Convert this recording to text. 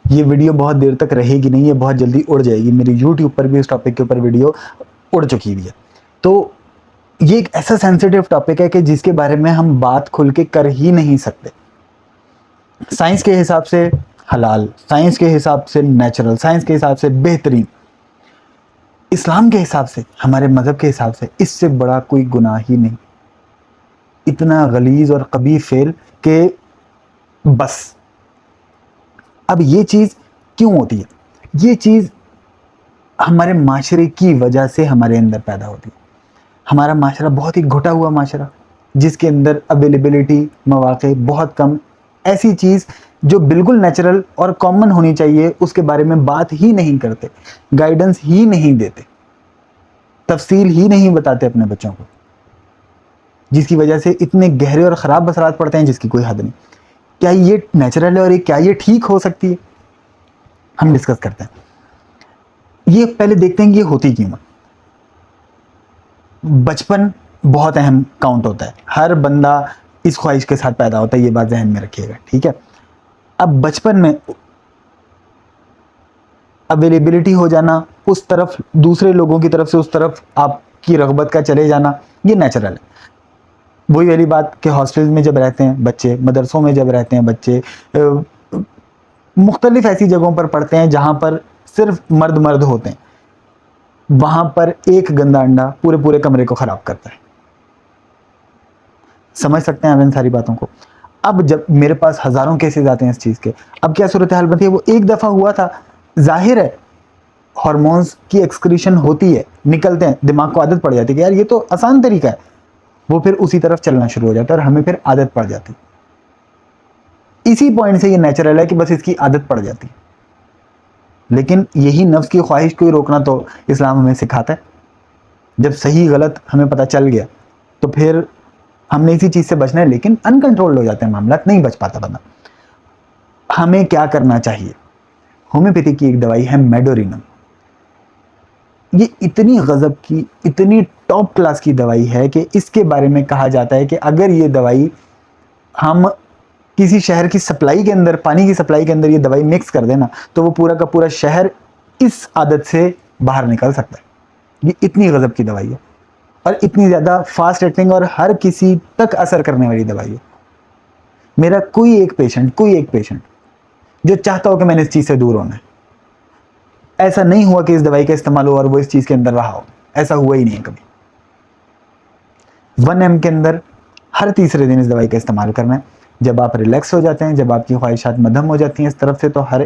یہ ویڈیو بہت دیر تک رہے گی نہیں، یہ بہت جلدی اڑ جائے گی، میری یوٹیوب پر بھی اس ٹاپک کے اوپر ویڈیو اڑ چکی ہوئی ہے. تو یہ ایک ایسا سینسیٹیو ٹاپک ہے کہ جس کے بارے میں ہم بات کھل کے کر ہی نہیں سکتے. سائنس کے حساب سے حلال، سائنس کے حساب سے نیچرل، سائنس کے حساب سے بہترین، اسلام کے حساب سے، ہمارے مذہب کے حساب سے اس سے بڑا کوئی گناہ ہی نہیں. اتنا غلیظ اور قبیح فعل کہ بس. اب یہ چیز کیوں ہوتی ہے؟ یہ چیز ہمارے معاشرے کی وجہ سے ہمارے اندر پیدا ہوتی ہے. ہمارا معاشرہ بہت ہی گھٹا ہوا معاشرہ، جس کے اندر اویلیبلٹی، مواقع بہت کم. ایسی چیز جو بالکل نیچرل اور کامن ہونی چاہیے اس کے بارے میں بات ہی نہیں کرتے، گائیڈنس ہی نہیں دیتے، تفصیل ہی نہیں بتاتے اپنے بچوں کو، جس کی وجہ سے اتنے گہرے اور خراب اثرات پڑتے ہیں جس کی کوئی حد نہیں. کیا یہ نیچرل ہے اور کیا یہ ٹھیک ہو سکتی ہے؟ ہم ڈسکس کرتے ہیں. یہ پہلے دیکھتے ہیں کہ یہ ہوتی کیوں ہے. بچپن بہت اہم کاؤنٹ ہوتا ہے. ہر بندہ اس خواہش کے ساتھ پیدا ہوتا ہے، یہ بات ذہن میں رکھیے گا، ٹھیک ہے. اب بچپن میں اویلیبلٹی ہو جانا، اس طرف دوسرے لوگوں کی طرف سے اس طرف آپ کی رغبت کا چلے جانا، یہ نیچرل ہے. وہی والی بات کہ ہاسٹل میں جب رہتے ہیں بچے، مدرسوں میں جب رہتے ہیں بچے، مختلف ایسی جگہوں پر پڑھتے ہیں جہاں پر صرف مرد مرد ہوتے ہیں، وہاں پر ایک گندا انڈا پورے کمرے کو خراب کرتا ہے. سمجھ سکتے ہیں آپ ان ساری باتوں کو. اب جب میرے پاس ہزاروں کیسز آتے ہیں اس چیز کے، اب کیا صورتحال بنتی ہے؟ وہ ایک دفعہ ہوا تھا، ظاہر ہے ہارمونز کی ایکسکریشن ہوتی ہے، نکلتے ہیں، دماغ کو عادت پڑ جاتی ہے کہ یار یہ تو آسان طریقہ ہے، وہ پھر اسی طرف چلنا شروع ہو جاتا ہے اور ہمیں پھر عادت پڑ جاتی. اسی پوائنٹ سے یہ نیچرل ہے کہ بس اس کی عادت پڑ جاتی. لیکن یہی نفس کی خواہش کو روکنا تو اسلام ہمیں سکھاتا ہے. جب صحیح غلط ہمیں پتہ چل گیا تو پھر ہم نے اسی چیز سے بچنا ہے، لیکن انکنٹرول ہو جاتے ہیں معاملات، نہیں بچ پاتا بندہ. ہمیں کیا کرنا چاہیے؟ ہومیوپیتھی کی ایک دوائی ہے میڈورینم. یہ اتنی غضب کی، اتنی ٹاپ کلاس کی دوائی ہے کہ اس کے بارے میں کہا جاتا ہے کہ اگر یہ دوائی ہم کسی شہر کی سپلائی کے اندر، پانی کی سپلائی کے اندر یہ دوائی مکس کر دینا تو وہ پورا کا پورا شہر اس عادت سے باہر نکل سکتا ہے. یہ اتنی غضب کی دوائی ہے اور اتنی زیادہ فاسٹ ایکٹنگ اور ہر کسی تک اثر کرنے والی دوائی ہے. میرا کوئی ایک پیشنٹ جو چاہتا ہو کہ میں نے اس چیز سے دور ہونا ہے، ایسا نہیں ہوا کہ اس دوائی کا استعمال ہو اور وہ اس چیز کے اندر رہا ہو. ایسا ہوا ہی نہیں ہے کبھی. 1 m کے اندر ہر تیسرے دن اس دوائی کا استعمال کرنا ہے. جب آپ ریلیکس ہو جاتے ہیں، جب آپ کی خواہشات مدھم ہو جاتی ہیں اس طرف سے، تو ہر